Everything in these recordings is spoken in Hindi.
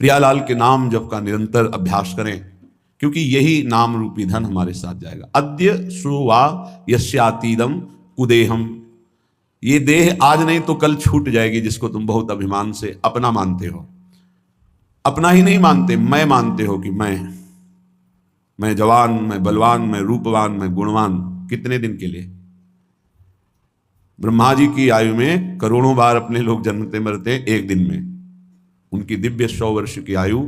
प्रियालाल के नाम जप का निरंतर अभ्यास करें, क्योंकि यही नाम रूपी धन हमारे साथ जाएगा। अद्य सुवा यस्यातीदम कुदेहम, ये देह आज नहीं तो कल छूट जाएगी, जिसको तुम बहुत अभिमान से अपना मानते हो। अपना ही नहीं मानते, मैं मानते हो कि मैं जवान, मैं बलवान, मैं रूपवान, मैं गुणवान। कितने दिन के लिए? ब्रह्मा जी की आयु में करोड़ों बार अपने लोग जन्मते मरते एक दिन में। उनकी दिव्य 100 वर्ष की आयु,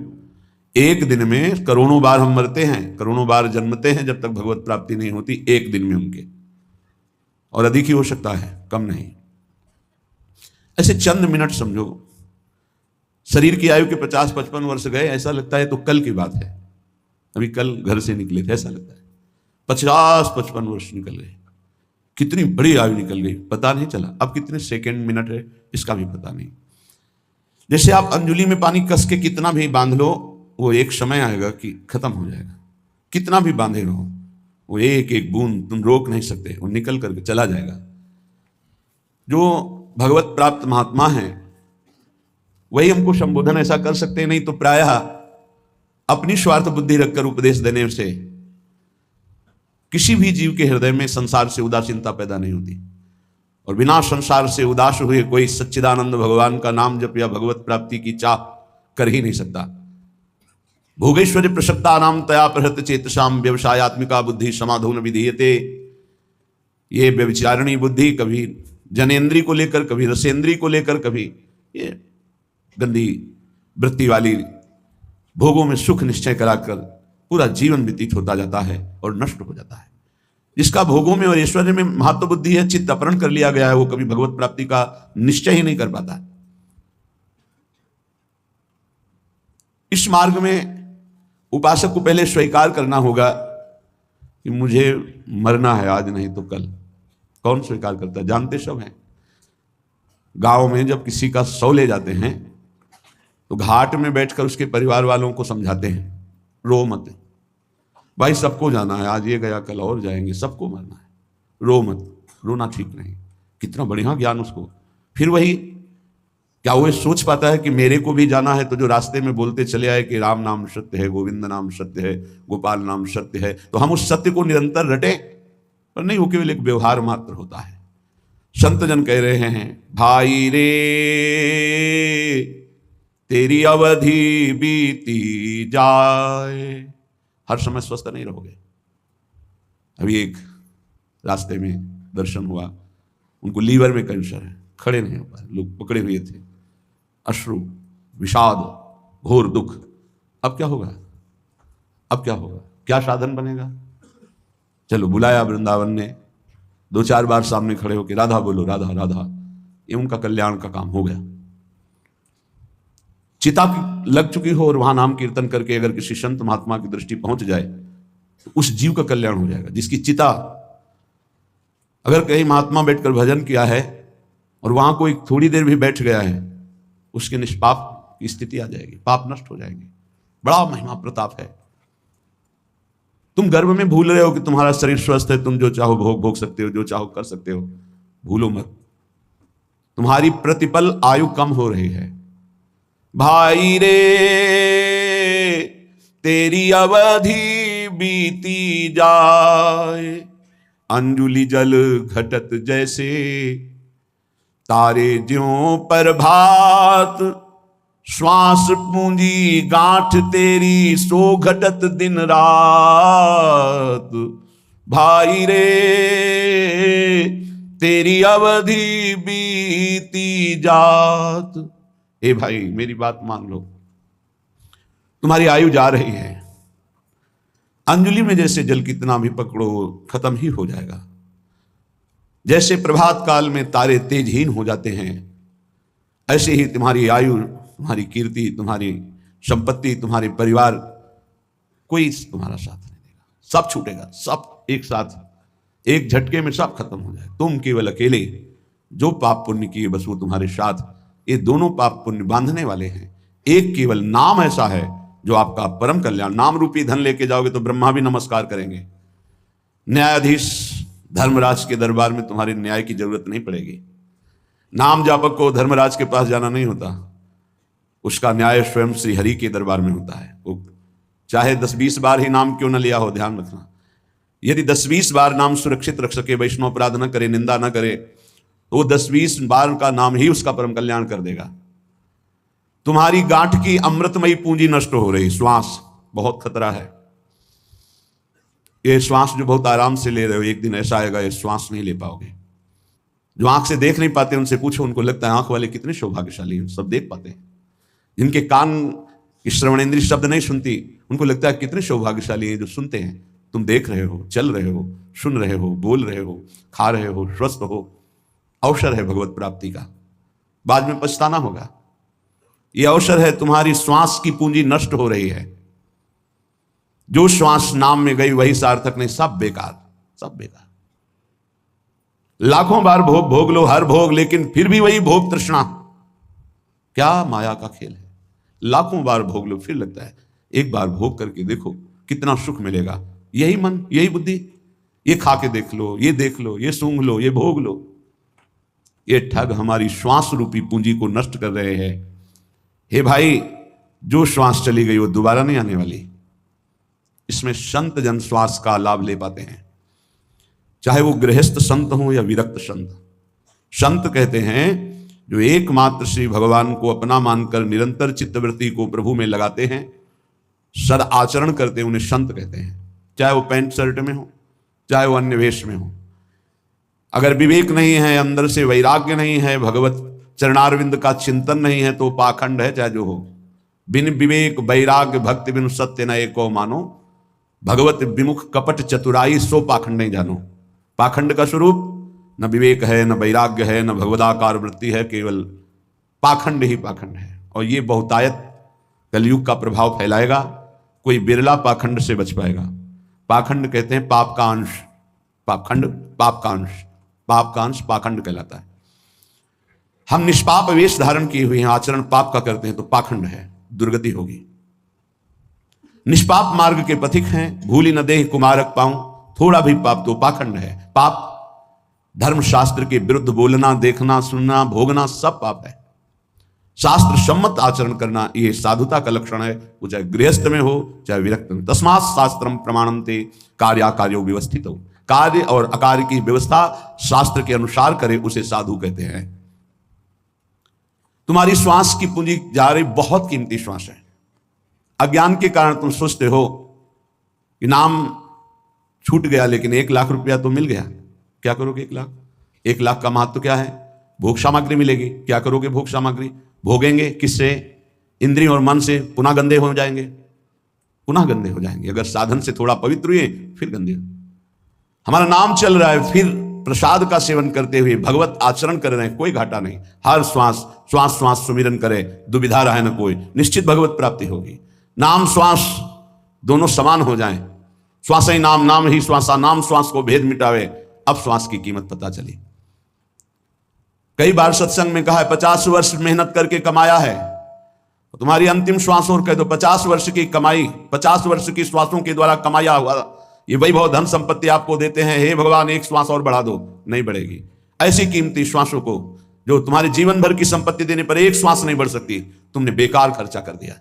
एक दिन में करोड़ों बार हम मरते हैं, करोड़ों बार जन्मते हैं जब तक भगवत प्राप्ति नहीं होती, एक दिन में उनके। और अधिक ही हो सकता है, कम नहीं। ऐसे चंद मिनट समझो, शरीर की आयु के 50-55 वर्ष गए, ऐसा लगता है तो कल की बात है, अभी कल घर से निकले थे, ऐसा लगता है। 50-55 वर्ष निकल गए, कितनी बड़ी आयु निकल गई, पता नहीं चला। अब कितने सेकंड मिनट है इसका भी पता नहीं। जैसे आप अंजुली में पानी कस के कितना भी बांध लो, वो एक समय आएगा कि खत्म हो जाएगा। कितना भी बांधे रहो, वो एक एक बूंद तुम रोक नहीं सकते, वो निकल करके चला जाएगा। जो भगवत प्राप्त महात्मा हैं वही हमको संबोधन ऐसा कर सकते हैं, नहीं तो प्रायः अपनी स्वार्थ बुद्धि रखकर उपदेश देने से किसी भी जीव के हृदय में संसार से उदासीनता पैदा नहीं होती। और बिना संसार से उदास हुए कोई सच्चिदानंद भगवान का नाम जप या भगवत प्राप्ति की चाह कर ही नहीं सकता। भोगेश्वरी प्रसक्ता नाम तया प्रहृत चेतसाम व्यवसायत्मिका बुद्धि समाधो न विधीयते। ये व्यभिचारिणी बुद्धि कभी जनेन्द्री को लेकर, कभी रसेंद्री को लेकर, कभी ये गंदी वृत्ति वाली भोगों में सुख निश्चय कराकर पूरा जीवन व्यतीत होता जाता है और नष्ट हो जाता है। जिसका भोगों में और ऐश्वर्य में महत्व बुद्धि है, चित्त अपहरण कर लिया गया है, वो कभी भगवत प्राप्ति का निश्चय ही नहीं कर पाता है। इस मार्ग में उपासक को पहले स्वीकार करना होगा कि मुझे मरना है, आज नहीं तो कल। कौन स्वीकार करता है? जानते सब हैं। गांव में जब किसी का शव ले जाते हैं तो घाट में बैठकर उसके परिवार वालों को समझाते हैं, रो मत भाई, सबको जाना है, आज ये गया कल और जाएंगे, सबको मरना है, रो मत। रोना ठीक नहीं। कितना बढ़िया ज्ञान उसको। फिर वही, क्या वो सोच पाता है कि मेरे को भी जाना है? तो जो रास्ते में बोलते चले आए कि राम नाम सत्य है, गोविंद नाम सत्य है, गोपाल नाम सत्य है, तो हम उस सत्य को निरंतर रटें? पर नहीं, वो केवल एक व्यवहार मात्र होता है। संत जन कह रहे हैं, भाई रे तेरी अवधि बीती जाए। हर समय स्वस्थ नहीं रहोगे। अभी एक रास्ते में दर्शन हुआ, उनको लीवर में कैंसर है, खड़े नहीं हो पाए, लोग पकड़े हुए थे, अश्रु, विषाद, घोर दुख। अब क्या होगा? अब क्या होगा? क्या साधन बनेगा? चलो, बुलाया वृंदावन ने, 2-4 बार सामने खड़े होकर राधा बोलो, राधा राधा, ये उनका कल्याण का काम हो गया। चिता लग चुकी हो और वहां नाम कीर्तन करके अगर किसी संत महात्मा की दृष्टि पहुंच जाए तो उस जीव का कल्याण हो जाएगा। जिसकी चिता, अगर कहीं महात्मा बैठकर भजन किया है और वहां कोई थोड़ी देर भी बैठ गया है, उसके निष्पाप की स्थिति आ जाएगी, पाप नष्ट हो जाएंगे। बड़ा महिमा प्रताप है। तुम गर्व में भूल रहे हो कि तुम्हारा शरीर स्वस्थ है, तुम जो चाहो भोग सकते हो, जो चाहो कर सकते हो। भूलो मत, तुम्हारी प्रतिपल आयु कम हो रही है। भाई रे तेरी अवधि बीती जाए, अंजुलि जल घटत जैसे, तारे ज्यों पर भात, श्वास पूंजी गांठ तेरी सो घटत दिन रात। भाई रे तेरी अवधि बीती जात। ए भाई, मेरी बात मान लो, तुम्हारी आयु जा रही है। अंजुलि में जैसे जल कितना भी पकड़ो खत्म ही हो जाएगा। जैसे प्रभात काल में तारे तेजहीन हो जाते हैं, ऐसे ही तुम्हारी आयु, तुम्हारी कीर्ति, तुम्हारी संपत्ति, तुम्हारे परिवार, कोई तुम्हारा साथ नहीं देगा। सब छूटेगा, सब एक साथ, एक झटके में सब खत्म हो जाए। तुम केवल अकेले जो पाप पुण्य किए, बस वो तुम्हारे साथ। ये दोनों पाप पुण्य बांधने वाले हैं। एक केवल नाम ऐसा है जो आपका परम कल्याण। नाम रूपी धन लेके जाओगे तो ब्रह्मा भी नमस्कार करेंगे। न्यायाधीश धर्मराज के दरबार में तुम्हारे न्याय की जरूरत नहीं पड़ेगी। नाम जापक को धर्मराज के पास जाना नहीं होता। उसका न्याय स्वयं श्री हरि के दरबार में होता है। वो चाहे 10-20 बार ही नाम क्यों न लिया हो, ध्यान रखना, यदि 10-20 बार नाम सुरक्षित रख सके, वैष्णव अपराध न करे, निंदा न करे, तो वो 10-20 बार का नाम ही उसका परम कल्याण कर देगा। तुम्हारी गांठ की अमृतमयी पूंजी नष्ट हो रही, श्वास, बहुत खतरा है। ये श्वास जो बहुत आराम से ले रहे हो, एक दिन ऐसा आएगा ये श्वास नहीं ले पाओगे। जो आंख से देख नहीं पाते उनसे पूछो, उनको लगता है आंख वाले कितने सौभाग्यशाली हैं, सब देख पाते हैं। जिनके कान की श्रवणेंद्रिय शब्द नहीं सुनती, उनको लगता है कितने सौभाग्यशाली हैं जो सुनते हैं। तुम देख रहे हो, चल रहे हो, सुन रहे हो, बोल रहे हो, खा रहे हो, स्वस्थ हो, अवसर है भगवत प्राप्ति का, बाद में पछताना होगा। यह अवसर है, तुम्हारी श्वास की पूंजी नष्ट हो रही है। जो श्वास नाम में गई वही सार्थक नहीं, सब बेकार, सब बेकार। लाखों बार भोग भोग लो, हर भोग, लेकिन फिर भी वही भोग तृष्णा। क्या माया का खेल है। लाखों बार भोग लो, फिर लगता है एक बार भोग करके देखो कितना सुख मिलेगा। यही मन, यही बुद्धि, ये खा के देख लो, ये देख लो, ये सूंघ लो, ये भोग लो। ये ठग हमारी श्वास रूपी पूंजी को नष्ट कर रहे हैं। हे भाई, जो श्वास चली गई वो दोबारा नहीं आने वाली। इसमें संत जन श्वास का लाभ ले पाते हैं, चाहे वो गृहस्थ संत हो या विरक्त संत। संत कहते हैं जो एकमात्र श्री भगवान को अपना मानकर निरंतर चित्तवृत्ति को प्रभु में लगाते हैं, सद आचरण करते हैं, उन्हें संत कहते हैं। चाहे वो पैंट शर्ट में हो, चाहे वो अन्य वेश में हो। अगर विवेक नहीं है, अंदर से वैराग्य नहीं है, भगवत चरणारविंद का चिंतन नहीं है, तो पाखंड है चाहे जो हो। बिन विवेक वैराग्य भक्ति बिनु सत्य न एको मानो, भगवत विमुख कपट चतुराई सो पाखंड नहीं जानो। पाखंड का स्वरूप न विवेक है, न वैराग्य है, न भगवदाकार वृत्ति है, केवल पाखंड ही पाखंड है। और ये बहुतायत कलयुग का प्रभाव फैलाएगा, कोई बिरला पाखंड से बच पाएगा। पाखंड कहते हैं पाप का अंश, पाखंड पाप का अंश, पाप का अंश पाखंड कहलाता है। हम निष्पाप वेश धारण किए हुए हैं, आचरण पाप का करते हैं तो पाखंड है, दुर्गति होगी। निष्पाप मार्ग के पथिक हैं, भूली न देह कुमारक पाऊं, थोड़ा भी पाप तो पाखंड है। पाप धर्म शास्त्र के विरुद्ध बोलना, देखना, सुनना, भोगना सब पाप है। शास्त्र सम्मत आचरण करना ये साधुता का लक्षण है, वो चाहे गृहस्थ में हो चाहे विरक्त में। तस्मात् शास्त्रम प्रमाणन्ते कार्याकार्यो व्यवस्थितो, कार्य और अकार्य की व्यवस्था शास्त्र के अनुसार करे उसे साधु कहते हैं। तुम्हारी श्वास की पूंजी जा रही, बहुत कीमती श्वास है। अज्ञान के कारण तुम सोचते हो कि नाम छूट गया, लेकिन 1 लाख रुपया तो मिल गया, क्या करोगे 1 लाख? 1 लाख का महत्व क्या है? भोग सामग्री मिलेगी, क्या करोगे भोग सामग्री? भोगेंगे किससे? इंद्रिय और मन से। पुनः गंदे हो जाएंगे, पुनः गंदे हो जाएंगे। अगर साधन से थोड़ा पवित्र हुए फिर गंदे। हमारा नाम चल रहा है, फिर प्रसाद का सेवन करते हुए भगवत आचरण कर रहे हैं, कोई घाटा नहीं। हर श्वास श्वास श्वास सुमिरन करे, दुविधा रहे न कोई, निश्चित भगवत प्राप्ति होगी। नाम श्वास दोनों समान हो जाएं, श्वास ही नाम, नाम ही श्वासा, नाम श्वास को भेद मिटावे। अब श्वास की कीमत पता चली। कई बार सत्संग में कहा है 50 वर्ष मेहनत करके कमाया है, तुम्हारी अंतिम श्वास और कह दो 50 वर्ष की कमाई, 50 वर्ष की श्वासों के द्वारा कमाया हुआ ये वैभव धन संपत्ति आपको देते हैं, हे भगवान 1 श्वास और बढ़ा दो, नहीं बढ़ेगी। ऐसी कीमती श्वासों को जो तुम्हारे जीवन भर की संपत्ति देने पर 1 श्वास नहीं बढ़ सकती, तुमने बेकार खर्चा कर दिया,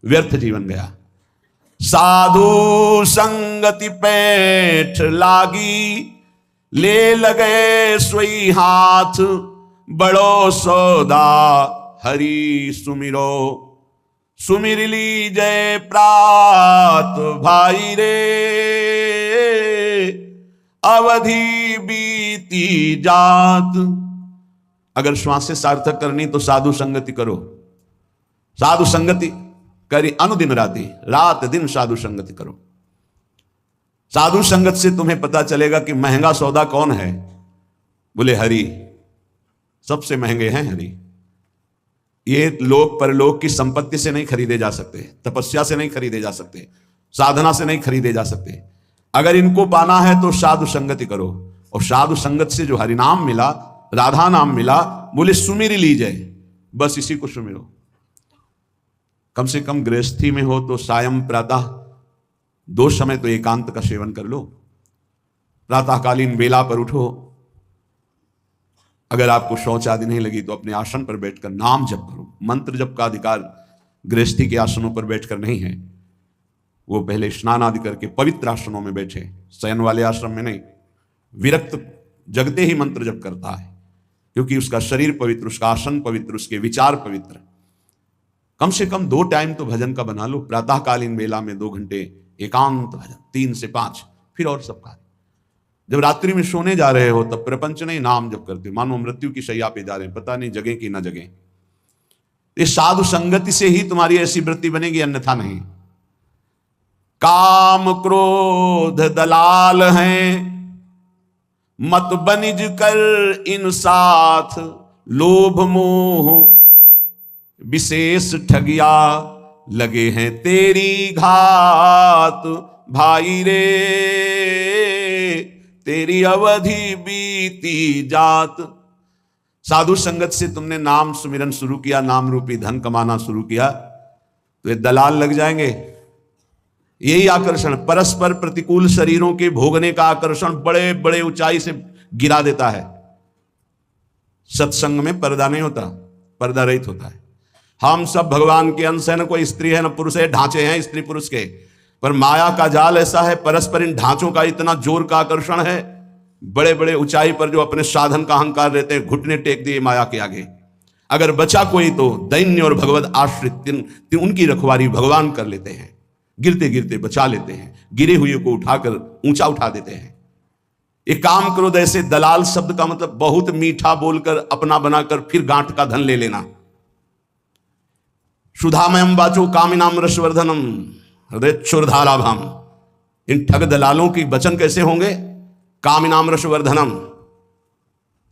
व्यर्थ जीवन गया। साधु संगति पेठ लागी, ले लगे सोई हाथ, बड़ो सौदा हरि सुमिरो, सुमिर ली जय प्रात भाई रे, अवधि बीती जात। अगर श्वास से सार्थक करनी तो साधु संगति करो। साधु संगति करी अनुदिन राति, रात दिन साधु संगति करो। साधु संगत से तुम्हें पता चलेगा कि महंगा सौदा कौन है। बोले हरि, सबसे महंगे हैं हरि। ये लोक परलोक की संपत्ति से नहीं खरीदे जा सकते, तपस्या से नहीं खरीदे जा सकते, साधना से नहीं खरीदे जा सकते। अगर इनको पाना है तो साधु संगति करो। और साधु संगत से जो हरि नाम मिला, राधा नाम मिला, बोले सुमिर लीजिए, बस इसी को सुमिरो। कम से कम गृहस्थी में हो तो सायं प्रातः 2 समय तो एकांत का सेवन कर लो। प्रातःकालीन बेला पर उठो, अगर आपको शौच आदि नहीं लगी तो अपने आसन पर बैठकर नाम जप करो। मंत्र जप का अधिकार गृहस्थी के आसनों पर बैठकर नहीं है, वो पहले स्नान आदि करके पवित्र आसनों में बैठे, शयन वाले आश्रम में नहीं। विरक्त जगते ही मंत्र जप करता है, क्योंकि उसका शरीर पवित्र, उसका आसन पवित्र, उसके विचार पवित्र। कम से कम 2 टाइम तो भजन का बना लो, प्रातःकालीन वेला में 2 घंटे एकांत भजन, 3 से 5, फिर और सब कार्य। जब रात्रि में सोने जा रहे हो तब प्रपंच नहीं, नाम जप करते, मानो मृत्यु की शैया पे जा रहे हैं, पता नहीं जगह की ना जगह। इस साधु संगति से ही तुम्हारी ऐसी वृत्ति बनेगी, अन्यथा नहीं। काम क्रोध दलाल हैं, मत बनिज कर इन साथ, लोभ मोह विशेष ठगिया, लगे हैं तेरी घात, भाई रे तेरी अवधि बीती जात। साधु संगत से तुमने नाम सुमिरन शुरू किया, नाम रूपी धन कमाना शुरू किया, तो ये दलाल लग जाएंगे। यही आकर्षण, परस्पर प्रतिकूल शरीरों के भोगने का आकर्षण बड़े बड़े ऊंचाई से गिरा देता है। सत्संग में पर्दा नहीं होता, पर्दा रहित होता है। हम सब भगवान के अंश है, न कोई स्त्री है न पुरुष है, ढांचे हैं स्त्री पुरुष के, पर माया का जाल ऐसा है, परस्पर इन ढांचों का इतना जोर का आकर्षण है। बड़े बड़े ऊंचाई पर जो अपने साधन का अहंकार रहते हैं, घुटने टेक दिए माया के आगे। अगर बचा कोई तो दैन्य और भगवत आश्रित उनकी रखवारी भगवान कर लेते हैं, गिरते गिरते बचा लेते हैं, गिरे हुए को उठाकर ऊंचा उठा देते हैं। एक काम क्रोध ऐसे दलाल शब्द का मतलब बहुत मीठा बोलकर अपना बनाकर फिर गांठ का धन ले लेना। सुधामयम वाचो कामिनाम रसवर्धनम हृदय क्षुरधाराभाम। इन ठग दलालों की वचन कैसे होंगे? कामिनाम रसवर्धनम,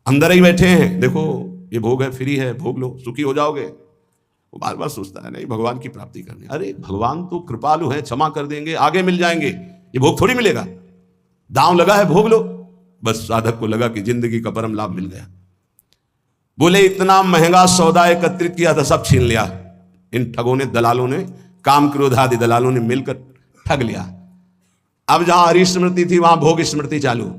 अंदर ही बैठे हैं, देखो ये भोग है, फ्री है, भोग लो, सुखी हो जाओगे। वो बार बार सोचता है नहीं भगवान की प्राप्ति करनी। अरे भगवान तो कृपालु है, क्षमा कर देंगे, आगे मिल जाएंगे, ये भोग थोड़ी मिलेगा। दांव लगा है, भोग लो। बस साधक को लगा कि जिंदगी का परम लाभ मिल गया। बोले इतना महंगा सौदा एकत्रित किया था, सब छीन लिया। इन ठगों ने, दलालों ने, काम क्रोध आदि दलालों ने मिलकर ठग लिया। अब जहां हरि स्मृति थी वहां भोग स्मृति चालू।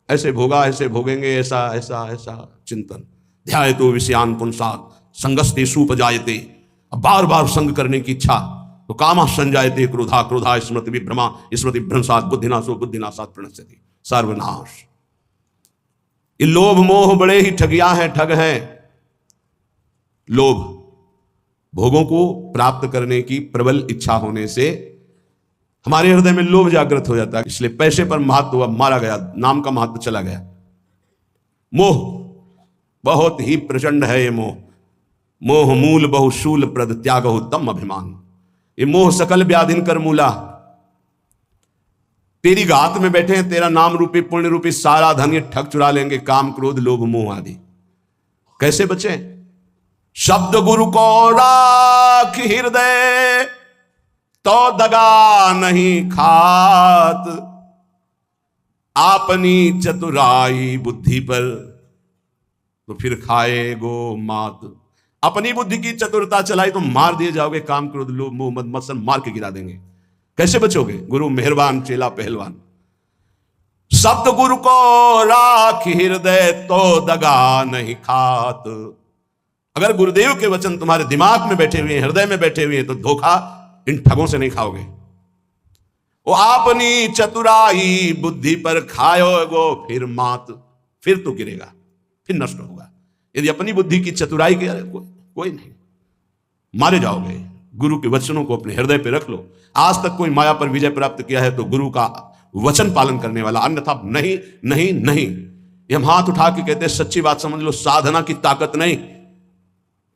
ऐसे भोगा, ऐसे भोगेंगे, ऐसा ऐसा ऐसा चिंतन। ध्यायतो विषयान पुंसात् संगस्ते सुपजायते। अब बार बार संग करने की इच्छा, तो कामा संजायते क्रोधा, क्रोधा स्मृति विभ्रमा, स्मृति भ्रंशात् बुद्धिनाशो, बुद्धिनाशात् प्रणश्यति, सर्वनाश। ये लोभ मोह बड़े ही ठगिया हैं, ठग हैं। लोभ, भोगों को प्राप्त करने की प्रबल इच्छा होने से हमारे हृदय में लोभ जागृत हो जाता है, इसलिए पैसे पर महत्व हुआ, मारा गया, नाम का महत्व चला गया। मोह बहुत ही प्रचंड है ये मोह। मोह मूल बहुशूल प्रद त्याग उत्तम अभिमान। ये मोह सकल व्याधिन कर मूला। तेरी गात में बैठे हैं, तेरा नाम रूपी पुण्य रूपी सारा धन ये ठग चुरा लेंगे, काम क्रोध लोभ मोह आदि। कैसे बचे? शब्द गुरु को राख हृदय, तो दगा नहीं खात, आपनी चतुराई बुद्धि पर, तो फिर खाए गो मात। अपनी बुद्धि की चतुरता चलाई तो मार दिए जाओगे, काम क्रोध लोभ मोह मद मत्सर मार के गिरा देंगे। कैसे बचोगे? गुरु मेहरबान, चेला पहलवान। शब्द गुरु को राख हृदय, तो दगा नहीं खात। अगर गुरुदेव के वचन तुम्हारे दिमाग में बैठे हुए हैं, हृदय में बैठे हुए हैं, तो धोखा इन ठगों से नहीं खाओगे। वो अपनी चतुराई बुद्धि पर खाओगो फिर मात, फिर तो गिरेगा, फिर नष्ट होगा। यदि अपनी बुद्धि की चतुराई के कोई नहीं, मारे जाओगे। गुरु के वचनों को अपने हृदय पे रख लो। आज तक कोई माया पर विजय प्राप्त किया है तो गुरु का वचन पालन करने वाला, अन्यथा नहीं नहीं नहीं। ये हम हाथ उठा के कहते हैं, सच्ची बात समझ लो, साधना की ताकत नहीं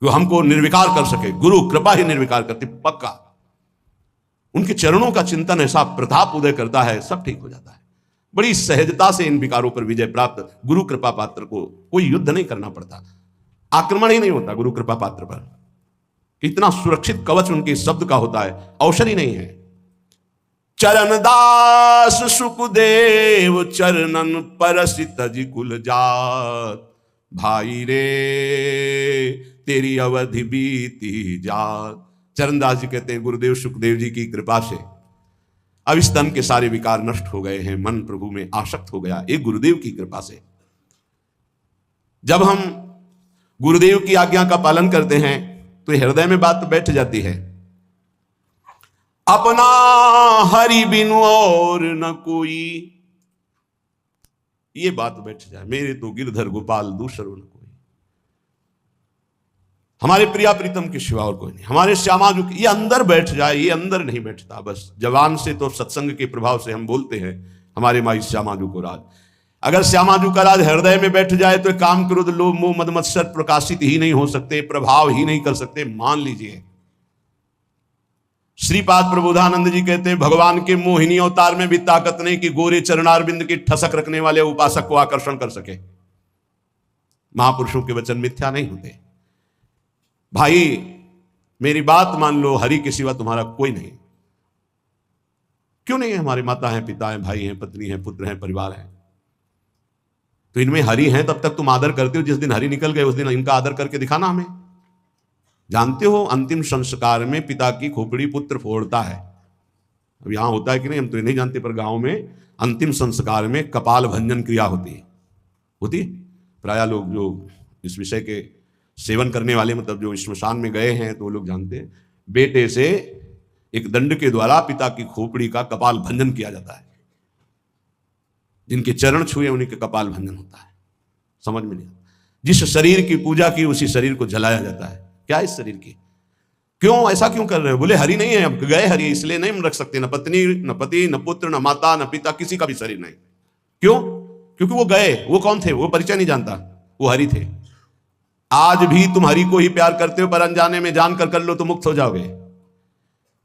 जो हमको निर्विकार कर सके, गुरु कृपा ही निर्विकार करती, पक्का। उनके चरणों का चिंतन ऐसा प्रताप उदय करता है, सब ठीक हो जाता है। बड़ी सहजता से इन विकारों पर विजय प्राप्त। गुरु कृपा पात्र को कोई युद्ध नहीं करना पड़ता, आक्रमण ही नहीं होता गुरु कृपा पात्र पर। कितना सुरक्षित कवच उनके शब्द का होता है, अवसर ही नहीं है। चरणदास सुखदेव चरणन परसित जी कुल जात, भाई रे तेरी अवधि बीती जात। चरणदास जी कहते हैं गुरुदेव सुखदेव जी की कृपा से अब इस तन के सारे विकार नष्ट हो गए हैं, मन प्रभु में आसक्त हो गया, एक गुरुदेव की कृपा से। जब हम गुरुदेव की आज्ञा का पालन करते हैं तो हृदय में बात बैठ जाती है, अपना हरि बिनु और न कोई, ये बात बैठ जाए, मेरे तो गिरधर गोपाल दूसरो न कोई, हमारे प्रिया प्रीतम के सिवा और कोई नहीं, हमारे श्यामाजू, ये अंदर बैठ जाए। ये अंदर नहीं बैठता, बस जवान से तो सत्संग के प्रभाव से हम बोलते हैं हमारे माई श्यामाजू को राज। अगर श्यामाजू का राज हृदय में बैठ जाए तो काम क्रोध लोभ मोह मद मत्सर प्रकाशित ही नहीं हो सकते, प्रभाव ही नहीं कर सकते। मान लीजिए श्रीपाद प्रबोधानंद जी कहते हैं, भगवान के मोहिनी अवतार में भी ताकत नहीं कि गोरे चरणारविंद की ठसक रखने वाले उपासक को आकर्षण कर सके। महापुरुषों के वचन मिथ्या नहीं होते। भाई मेरी बात मान लो, हरि के सिवा तुम्हारा कोई नहीं। क्यों नहीं है? हमारे माता हैं, पिता हैं, भाई हैं, पत्नी हैं, पुत्र हैं, परिवार है, तो इनमें हरि हैं, तब तक तुम आदर करते हो। जिस दिन हरि निकल गए उस दिन इनका आदर करके दिखाना हमें। जानते हो अंतिम संस्कार में पिता की खोपड़ी पुत्र फोड़ता है। अब यहां होता है कि नहीं हम तो नहीं जानते, पर गांव में अंतिम संस्कार में कपाल भंजन क्रिया होती है। प्राय लोग जो इस विषय के सेवन करने वाले, मतलब जो श्मशान में गए हैं, तो वो लोग जानते हैं, बेटे से एक दंड के द्वारा पिता की खोपड़ी का कपाल भंजन किया जाता है। जिनके चरण छुए उन्हीं के कपाल भंजन होता है। समझ में नहीं? जिस शरीर की पूजा की उसी शरीर को जलाया जाता है। क्या इस शरीर की? क्यों ऐसा क्यों कर रहे हो? बोले हरि नहीं है, अब गए हरि, इसलिए नहीं रख सकते, न पत्नी न पति न पुत्र न माता न पिता, किसी का भी शरीर नहीं। क्यों? क्योंकि वो गए। वो कौन थे? वो परिचय नहीं जानता, वो हरि थे। आज भी तुम हरि को ही प्यार करते हो, पर अनजाने में जानकर कर लो तो मुक्त हो जाओगे।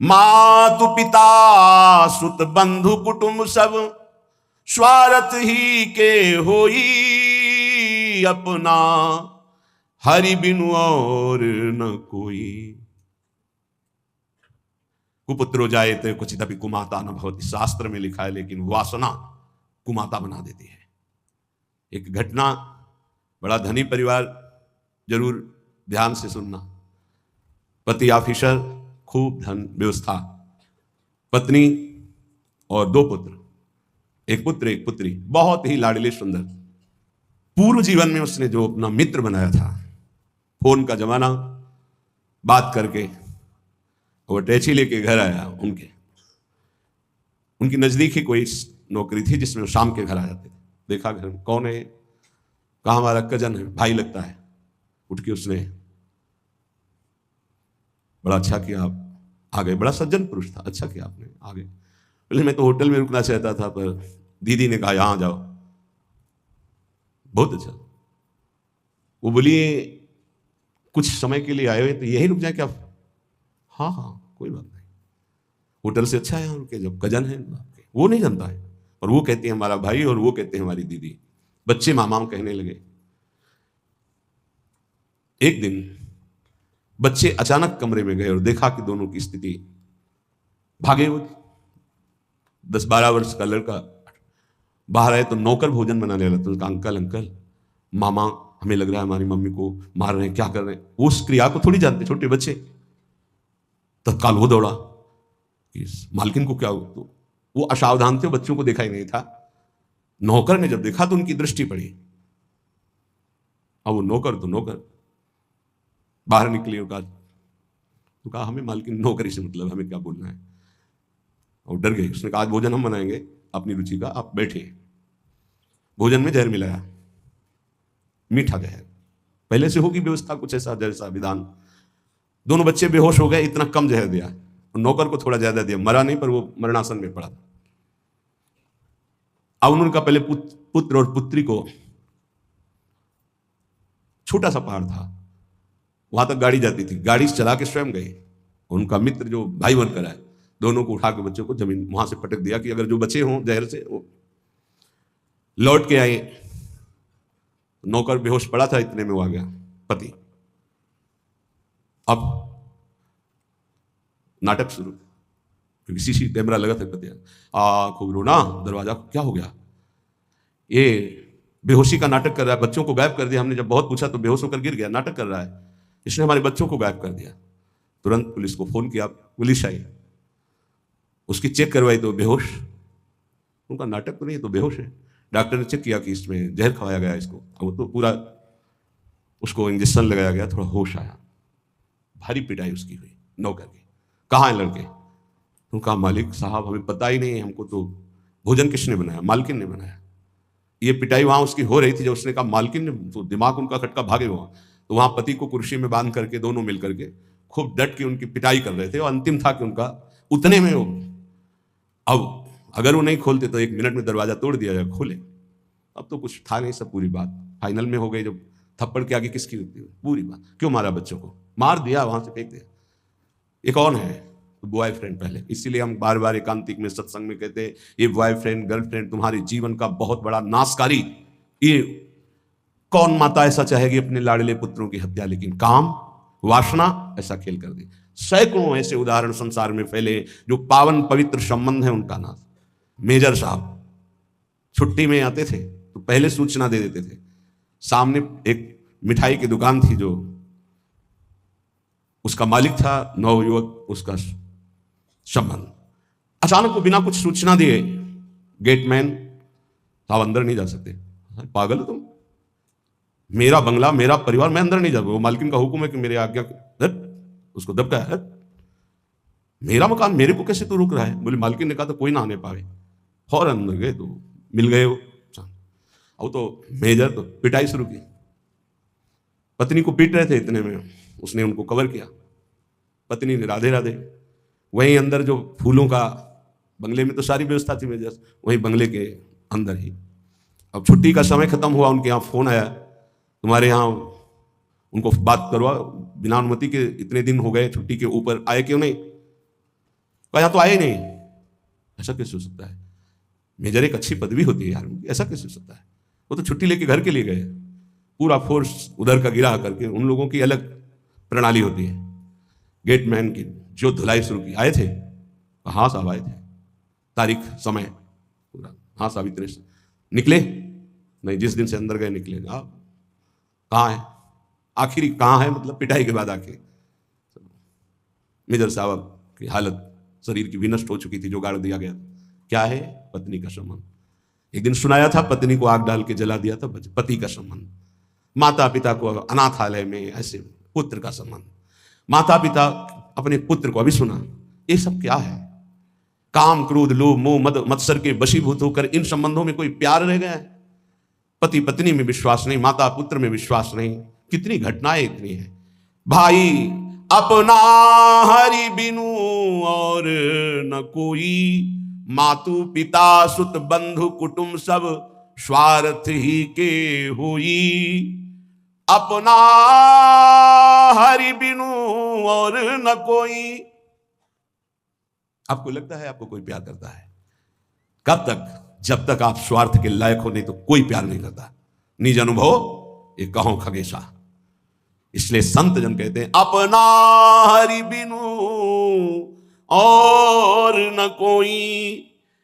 मातु पिता सुत बंधु कुटुंब सब स्वार्थ ही के होई, अपना हरि बिनु और न कोई। कुपुत्रो जायते क्वचिदपि कुमाता न भवति, शास्त्र में लिखा है, लेकिन वासना कुमाता बना देती है। एक घटना, बड़ा धनी परिवार, जरूर ध्यान से सुनना। पति ऑफिसर, खूब धन व्यवस्था, पत्नी और 2 पुत्र, एक पुत्र एक पुत्री, बहुत ही लाडले सुंदर। पूर्व जीवन में उसने जो अपना मित्र बनाया था, फोन का जमाना, बात करके वो अटैची लेके घर आया। उनकी नजदीक ही कोई नौकरी थी जिसमें वो शाम के घर आ जाते थे। देखा घर में कौन है, कहा हमारा कजन है, भाई लगता है। उठ के उसने, बड़ा अच्छा किया आप आ गए, बड़ा सज्जन पुरुष था, अच्छा किया आपने आ गए। पहले मैं तो होटल में रुकना चाहता था, पर दीदी ने कहा यहां जाओ। बहुत अच्छा। वो बोली कुछ समय के लिए आए हुए तो यही रुक जाए क्या? हाँ हाँ कोई बात नहीं, होटल से अच्छा है यहाँ रुके, जब कजन है आपके। वो नहीं जानता है, और वो कहते हैं हमारा भाई और वो कहते हैं हमारी दीदी। बच्चे मामा कहने लगे। एक दिन बच्चे अचानक कमरे में गए और देखा कि दोनों की स्थिति भागे हुए। 10-12 वर्ष का लड़का बाहर आए तो नौकर भोजन बनाने लगा। तो उसका अंकल अंकल मामा, हमें लग रहा है हमारी मम्मी को मार रहे हैं, क्या कर रहे हैं? वो उस क्रिया को थोड़ी जानते छोटे बच्चे। तत्काल वो दौड़ा, इस मालकिन को क्या हो? तो वो असावधान थे, बच्चों को देखा ही नहीं था। नौकर ने जब देखा तो उनकी दृष्टि पड़ी। अब वो नौकर बाहर निकले और कहा हमें मालकिन नौकरी से मतलब, हमें क्या बोलना है? और डर गए। उसने कहा आज भोजन हम बनाएंगे अपनी रुचि का, आप बैठिए। भोजन में जहर मिलाया, मीठा जहर। पहले से होगी व्यवस्था कुछ ऐसा जैसा विधान। दोनों बच्चे बेहोश हो गए, इतना कम जहर दिया। नौकर को थोड़ा ज्यादा दिया, मरा नहीं पर वो मरणासन में पड़ा। अब उनका पहले पुत्र और पुत्री को, छोटा सा पहाड़ था, वहां तक गाड़ी जाती थी, गाड़ी चला के स्वयं गए। उनका मित्र जो भाई बनकर आए, दोनों को उठा के बच्चों को जमीन वहां से पटक दिया कि अगर जो बचे हों जहर से वो। लौट के आए, नौकर बेहोश पड़ा था, इतने में वो आ गया पति। अब नाटक शुरू, क्योंकि सीसी कैमरा लगा था। पति खूब रोना, दरवाजा क्या हो गया? ये बेहोशी का नाटक कर रहा है, बच्चों को गायब कर दिया। हमने जब बहुत पूछा तो बेहोश होकर गिर गया, नाटक कर रहा है, इसने हमारे बच्चों को गायब कर दिया। तुरंत पुलिस को फोन किया, पुलिस आई, उसकी चेक करवाई तो बेहोश। उनका नाटक तो नहीं, तो बेहोश है। डॉक्टर ने चेक किया कि इसमें जहर खवाया गया इसको। अब वो तो पूरा उसको इंजेक्शन लगाया गया, थोड़ा होश आया। भारी पिटाई उसकी हुई नौकर की। कहाँ है लड़के? तो कहा मालिक साहब हमें पता ही नहीं, हमको तो भोजन किसने बनाया? मालकिन ने बनाया। ये पिटाई वहां उसकी हो रही थी, जब उसने कहा मालकिन ने, तो दिमाग उनका खटका, भागे वहां। तो वहां पति को कुर्सी में बांध करके दोनों मिल करके खूब डट के उनकी पिटाई कर रहे थे, और अंतिम था कि उनका उतने में वो, अब अगर वो नहीं खोलते तो 1 मिनट में दरवाजा तोड़ दिया जाए, खोले। अब तो कुछ था नहीं, सब पूरी बात फाइनल में हो गई। जब थप्पड़ के आगे किसकी होती है पूरी बात, क्यों मारा बच्चों को? मार दिया, वहां से फेंक दिया। ये कौन है? तो बॉयफ्रेंड पहले। इसीलिए हम बार बार एकांतिक में सत्संग में कहते हैं ये बॉयफ्रेंड गर्लफ्रेंड तुम्हारे जीवन का बहुत बड़ा नाशकारी। ये कौन माता ऐसा चाहेगी अपने लाडले पुत्रों की हत्या? लेकिन काम वासना ऐसा खेल कर दी। सैकड़ों ऐसे उदाहरण संसार में फैले जो पावन पवित्र संबंध है उनका नाश। मेजर साहब छुट्टी में आते थे तो पहले सूचना दे देते थे। सामने एक मिठाई की दुकान थी, जो उसका मालिक था नवयुवक, उसका संबंध। अचानक वो बिना कुछ सूचना दिए, गेटमैन साहब अंदर नहीं जा सकते। पागल हो तुम? मेरा बंगला, मेरा परिवार, मैं अंदर नहीं जा, वो मालकिन का हुक्म है कि मेरे आज्ञा, उसको दबका है, मेरा मकान, मेरे को कैसे तू रुक रहा है? बोले मालकिन ने कहा तो कोई ना आने पाए। फौरन अंदर गए तो मिल गए वो। अब तो मेजर तो पिटाई शुरू की। पत्नी को पीट रहे थे, इतने में उसने उनको कवर किया। पत्नी ने राधे राधे। वहीं अंदर जो फूलों का, बंगले में तो सारी व्यवस्था थी मेजर, वहीं बंगले के अंदर ही। अब छुट्टी का समय खत्म हुआ, उनके यहाँ फोन आया, तुम्हारे यहाँ उनको बात करवा, बिना अनुमति के इतने दिन हो गए, छुट्टी के ऊपर आए क्यों नहीं? कहा यहाँ तो आए नहीं। ऐसा कैसे हो सकता है? मेजर एक अच्छी पदवी होती है यार, ऐसा कैसे हो सकता है? वो तो छुट्टी लेके घर के लिए गए। पूरा फोर्स उधर का गिरा करके, उन लोगों की अलग प्रणाली होती है। गेटमैन की जो धुलाई शुरू की, आए थे? हाँ साहब आए थे। तारीख समय पूरा, हाँ साहब इतने से निकले नहीं, जिस दिन से अंदर गए निकले। आप कहाँ है? आखिरी कहाँ है मतलब पिटाई के बाद आके। मेजर साहब की हालत शरीर की विनष्ट हो चुकी थी, जो गाड़ दिया गया। क्या है? पत्नी का संबंध। एक दिन सुनाया था, पत्नी को आग डाल के जला दिया था, पति का संबंध। माता पिता को अनाथालय में, ऐसे पुत्र का संबंध। माता पिता अपने पुत्र को, अभी सुना, ये सब क्या है? काम क्रोध लोभ मोह मद मत्सर के वशीभूत होकर इन संबंधों में कोई प्यार रह गया है? पति पत्नी में विश्वास नहीं, माता पुत्र में विश्वास नहीं। कितनी घटनाएं इतनी है। भाई अपना हरि बिनु और न कोई, मातु पिता सुत बंधु कुटुंब सब स्वार्थ ही के होई। अपना हरि बिनु और न कोई। आपको लगता है आपको कोई प्यार करता है? कब तक? जब तक आप स्वार्थ के लायक हो, नहीं तो कोई प्यार नहीं करता। निज अनुभव ये कहो खगेशा। इसलिए संत जन कहते हैं अपना हरि बिनु और न कोई,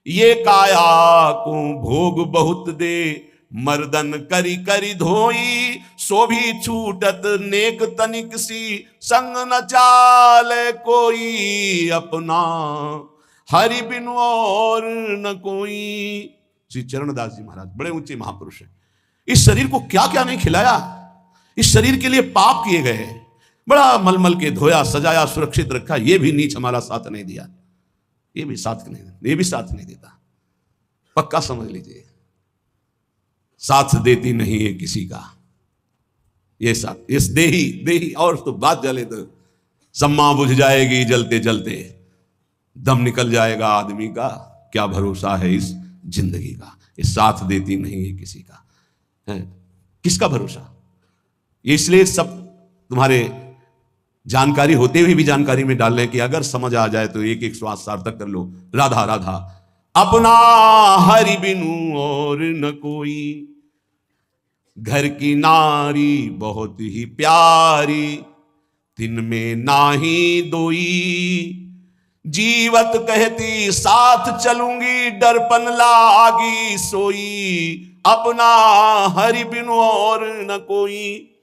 ये काया को भोग बहुत दे, मर्दन करी करी धोई। सो भी छूटत नेक तनिक सी, संग न चाल कोई। अपना हरि बिनु और न कोई। श्री चरणदास जी महाराज बड़े ऊंचे महापुरुष हैं। इस शरीर को क्या क्या नहीं खिलाया, इस शरीर के लिए पाप किए गए, बड़ा मलमल के धोया सजाया सुरक्षित रखा, ये भी नीच हमारा साथ नहीं दिया, ये भी साथ नहीं देता। पक्का समझ लीजिए, साथ देती नहीं है किसी का ये साथ, इस देही और तो बात जले तो सम्मा बुझ जाएगी जलते जलते, दम निकल जाएगा आदमी का, क्या भरोसा है इस जिंदगी का। ये साथ देती नहीं है किसी का है, किसका भरोसा? ये इसलिए सब तुम्हारे जानकारी होते हुए भी जानकारी में डाल रहे हैं कि अगर समझ आ जाए तो एक एक श्वास सार्थक कर लो। राधा राधा अपना हरि बिनु और न कोई, घर की नारी बहुत ही प्यारी, दिन में नाही दोई। जीवत कहती साथ चलूंगी, डरपन लागी सोई। अपना हरि बिनु और न कोई।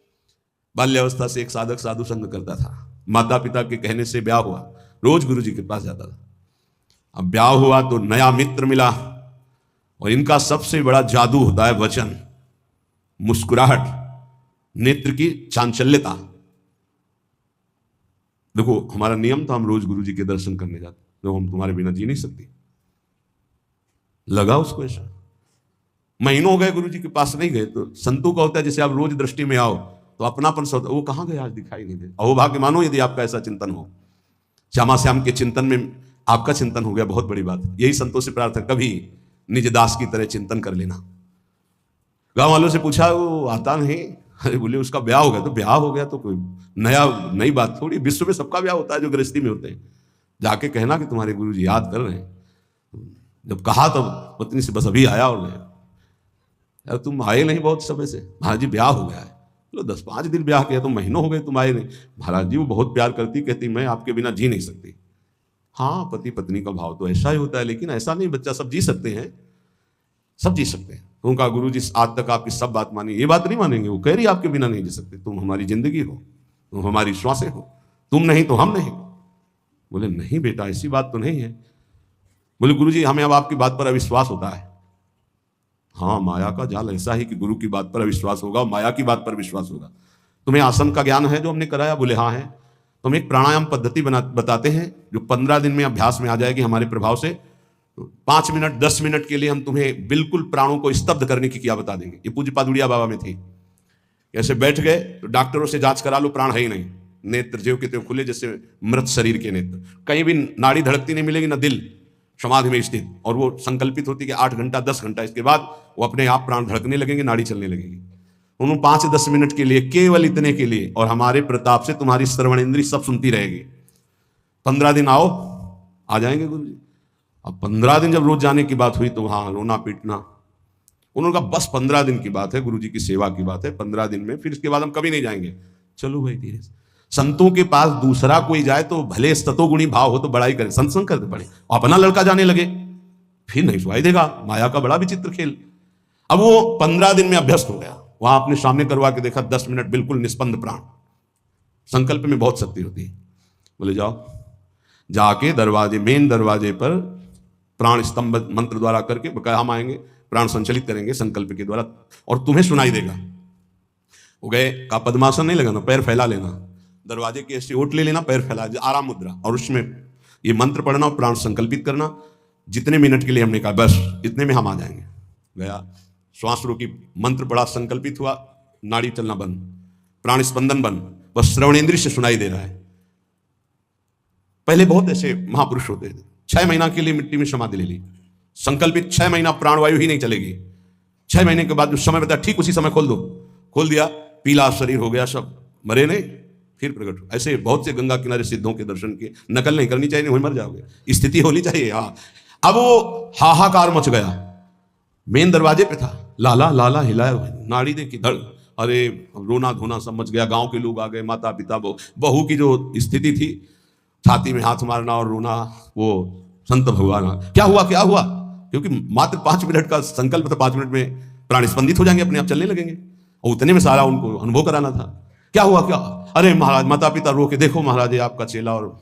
बाल्यावस्था से एक साधक साधु संग करता था, माता पिता के कहने से ब्याह हुआ, रोज गुरु जी के पास जाता था। अब ब्याह हुआ तो नया मित्र मिला, और इनका सबसे बड़ा जादू होता है वचन, मुस्कुराहट। नेत्र की चांचल्यता। देखो हमारा नियम था हम रोज गुरु जी के दर्शन करने जाते, तो हम तुम्हारे बिना जी नहीं सकती। लगा उसको ऐसा, महीनों हो गए गुरु जी के पास नहीं गए। तो संतों का होता है जैसे आप रोज दृष्टि में आओ तो अपनापन से होता है, वो कहाँ गए आज दिखाई नहीं दे। अहोभाग्य मानो यदि आपका ऐसा चिंतन हो, श्यामा श्याम के चिंतन में आपका चिंतन हो गया, बहुत बड़ी बात है। यही संतों से प्रार्थना, कभी निज दास की तरह चिंतन कर लेना। गांव वालों से पूछा, वो आता नहीं। अरे बोले उसका ब्याह हो गया। तो ब्याह हो गया तो कोई नई बात थोड़ी, विश्व में सबका ब्याह होता है जो गृहस्थी में होते हैं। जाके कहना कि तुम्हारे गुरु जी याद कर रहे हैं। जब कहा तब पत्नी से बस अभी आया और गया। यार तुम आए नहीं बहुत समय से। महाराज जी ब्याह हो गया है। बोलो 10-5 दिन ब्याह किया, तो महीनों हो गए तुम आए नहीं। महाराज जी वो बहुत प्यार करती, कहती मैं आपके बिना जी नहीं सकती। हाँ पति पत्नी का भाव तो ऐसा ही होता है, लेकिन ऐसा नहीं बच्चा, सब जी सकते हैं, सब जी सकते हैं। उनका गुरु जी आज तक आपकी सब बात मानी, ये बात नहीं मानेंगे। वो कह रही आपके बिना नहीं जी सकते, तुम हमारी जिंदगी हो, तुम हमारी श्वासें हो, तुम नहीं तो हम नहीं। बोले नहीं बेटा ऐसी बात तो नहीं है। बोले गुरु जी हमें अब आपकी बात पर अविश्वास होता है। हाँ माया का जाल ऐसा ही कि गुरु की बात पर अविश्वास होगा, माया की बात पर विश्वास होगा। तुम्हें आसन का ज्ञान है जो हमने कराया? बोले हाँ है। तो हम एक प्राणायाम पद्धति बताते हैं जो 15 दिन में अभ्यास में आ जाएगी हमारे प्रभाव से। तो 5 मिनट 10 मिनट के लिए हम तुम्हें बिल्कुल प्राणों को स्तब्ध करने की क्रिया बता देंगे। ये पूज्य पादुड़िया बाबा में थी। ऐसे बैठ गए तो डॉक्टरों से जांच करा लो, प्राण है ही नहीं, नेत्र ज्यों के त्यों खुले जैसे मृत शरीर के नेत्र, कहीं भी नाड़ी धड़कती नहीं मिलेगी, ना दिल, समाधि में स्थित। और वो संकल्पित होती कि 8 घंटा 10 घंटा, इसके बाद वो अपने आप प्राण धड़कने लगेंगे, नाड़ी चलने लगेगी। उन्होंने 5-10 मिनट के लिए, केवल इतने के लिए, और हमारे प्रताप से तुम्हारी श्रवण इंद्री सब सुनती रहेगी। 15 दिन आओ, आ जाएंगे गुरु जी। अब 15 दिन जब रोज जाने की बात हुई तो हाँ रोना पीटना। उन्होंने कहा बस 15 दिन की बात है, गुरु जी की सेवा की बात है, 15 दिन में, फिर इसके बाद हम कभी नहीं जाएंगे। चलो भाई धीरे से। संतों के पास दूसरा कोई जाए तो भले सतोगुणी भाव हो तो बड़ाई करे, संग करते पड़े, अपना लड़का जाने लगे फिर नहीं सुनाई देगा। माया का बड़ा विचित्र खेल। अब वो 15 दिन में अभ्यस्त हो गया। वहां अपने सामने करवा के देखा, 10 मिनट बिल्कुल निस्पंद प्राण। संकल्प में बहुत शक्ति होती है। बोले जाओ, जाके दरवाजे, मेन दरवाजे पर प्राण स्तंभ मंत्र द्वारा करके बकाया हम आएंगे, प्राण संचलित करेंगे संकल्प के द्वारा, और तुम्हें सुनाई देगा। वो गए, का पद्मासन नहीं लगाना, पैर फैला लेना, दरवाजे की ऐसी ओट ले लेना, पैर फैला, आराम मुद्रा, और उसमें ये मंत्र पढ़ना और प्राण संकल्पित करना। जितने मिनट के लिए हमने कहा बस इतने में हम आ जाएंगे। गया, श्वास रोकी, मंत्र पढ़ा, संकल्पित हुआ, नाड़ी चलना बंद, प्राण स्पंदन बंद, बस श्रवणेंद्रिय से सुनाई दे रहा है। पहले बहुत ऐसे महापुरुष होते थे, 6 महीना के लिए मिट्टी में समाधि ले ली, संकल्पित 6 महीना प्राणवायु ही नहीं चलेगी। 6 महीने के बाद जो समय बताया ठीक उसी समय खोल दो, खोल दिया, पीला शरीर हो गया, सब मरे नहीं, फिर प्रकट। ऐसे बहुत से गंगा किनारे सिद्धों के दर्शन के, नकल नहीं करनी चाहिए, नहीं मर जाओगे, स्थिति होनी चाहिए। हाँ, अब वो हाहाकार मच गया। मेन दरवाजे पे था, लाला लाला हिलाया, नाड़ी देखी धड़, अरे रोना धोना सब मच गया। गांव के लोग आ गए, माता पिता, बहू की जो स्थिति थी, छाती में हाथ मारना और रोना, वो संत भगवान क्या हुआ क्या हुआ, क्योंकि मात्र 5 मिनट का संकल्प था, 5 मिनट में प्राण स्पंदित हो जाएंगे, अपने आप चलने लगेंगे, और उतने में सारा उनको अनुभव कराना था। क्या हुआ क्या? अरे महाराज, माता पिता रो के, देखो महाराज ये आपका चेला, और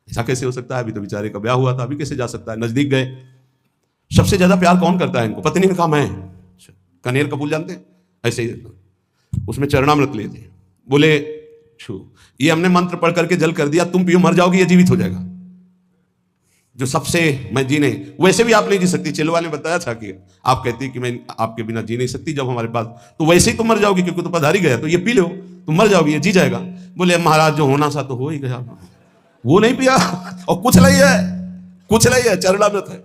ऐसा कैसे हो सकता है, अभी तो बेचारे का ब्याह हुआ था, अभी कैसे जा सकता है। नजदीक गए, सबसे ज्यादा प्यार कौन करता है इनको? पत्नी ने कहा मैं। कनेर का फूल जानते हैं, ऐसे ही उसमें चरणामृत लिए थे। बोले छू, ये हमने मंत्र पढ़ करके जल कर दिया, तुम पियो मर जाओगी, ये जीवित हो जाएगा। जो सबसे मैं जी नहीं, वैसे भी आप नहीं जी सकती। चेलो वाले ने बताया था कि आप कहती कि मैं आपके बिना जी नहीं सकती जब हमारे पास, तो वैसे ही तुम मर जाओगी, क्योंकि तो पधारी गया, तो ये पी लो, तुम मर जाओगी, ये जी जाएगा। बोले महाराज जो होना सा तो हो ही गया, वो नहीं पिया, और कुछ नहीं है, कुछ नहीं है, चरणामृत है।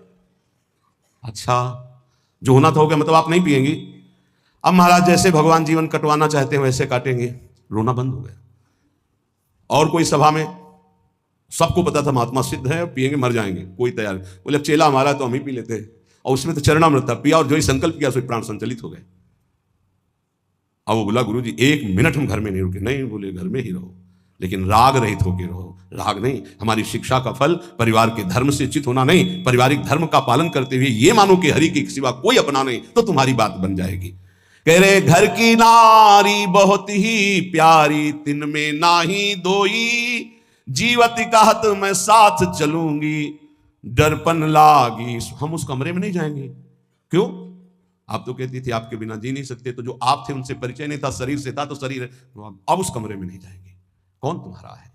अच्छा, जो होना था हो गया, मतलब आप नहीं पिएंगी। अब महाराज जैसे भगवान जीवन कटवाना चाहते हैं वैसे काटेंगे। रोना बंद हो गया। और कोई सभा में, सबको पता था महात्मा सिद्ध है, पिएंगे मर जाएंगे, कोई तैयार। बोले अब चेला हमारा तो हम ही पी लेते हैं, और उसमें तो चरणामृत था, पिया, और जो ही संकल्प किया सो प्राण संचलित हो गए। अब वो बोला गुरु जी 1 मिनट हम घर में नहीं रुके। नहीं, बोले घर में ही रहो, लेकिन राग रहित होके रहो। राग नहीं, हमारी शिक्षा का फल परिवार के धर्म से चित होना नहीं, पारिवारिक धर्म का पालन करते हुए ये मानो कि हरि के सिवा कोई अपना नहीं, तो तुम्हारी बात बन जाएगी। कह रहे घर की नारी बहुत ही प्यारी, तिन में नाही दोई, जीवती कहत मैं साथ चलूंगी, डरपन लागी। हम उस कमरे में नहीं जाएंगे। क्यों? आप तो कहती थी आपके बिना जी नहीं सकते, तो जो आप थे उनसे परिचय नहीं था, शरीर से था, तो शरीर अब उस कमरे में नहीं जाएंगे। कौन तुम्हारा है?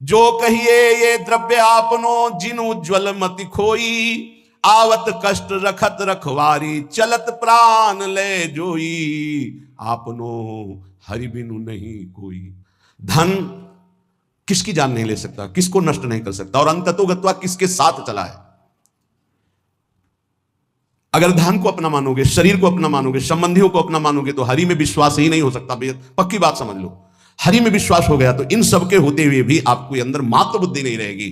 जो कहिए ये द्रव्य आपनो, जिन उज्ज्वल मति खोई, आवत कष्ट रखत रखवारी, चलत प्राण ले जोई, आपनो हरि बिनु नहीं कोई। धन किसकी जान नहीं ले सकता, किसको नष्ट नहीं कर सकता, और अंततोगत्वा किसके साथ चला है। अगर धन को अपना मानोगे, शरीर को अपना मानोगे, संबंधियों को अपना मानोगे, तो हरि में विश्वास ही नहीं हो सकता। पक्की बात समझ लो, हरि में विश्वास हो गया तो इन सब के होते हुए भी आपको अंदर मात्र बुद्धि नहीं रहेगी।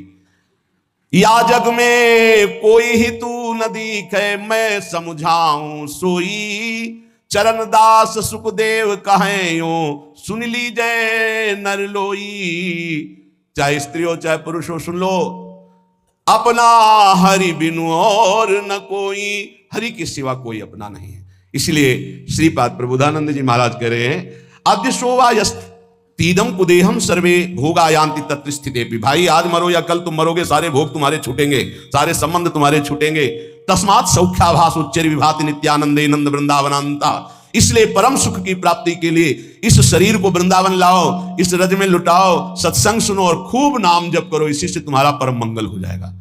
या जग में कोई ही तू न दिखे, मैं समझाऊं सोई, चरण दास सुखदेव कहें यो, सुन लीजिए नर लोई। चाहे स्त्री हो चाहे पुरुष हो, सुन लो, अपना हरि बिनु और न कोई, हरि की सिवा कोई अपना नहीं है। इसलिए श्रीपाद प्रबोधानंद जी महाराज कह रहे हैं, अद्य शोभा तीदम कुदेहम सर्वे भोगायांति तत्र स्थिते। भाई आज मरो या कल तुम मरोगे, सारे भोग तुम्हारे छूटेंगे, सारे संबंध तुम्हारे छूटेंगे। तस्मात् सौख्याभास उच्चर विभाति नित्यानंदे नंद वृंदावनांता। इसलिए परम सुख की प्राप्ति के लिए इस शरीर को वृंदावन लाओ, इस रज में लुटाओ, सत्संग सुनो और खूब नाम जप करो, इसी से तुम्हारा परम मंगल हो जाएगा।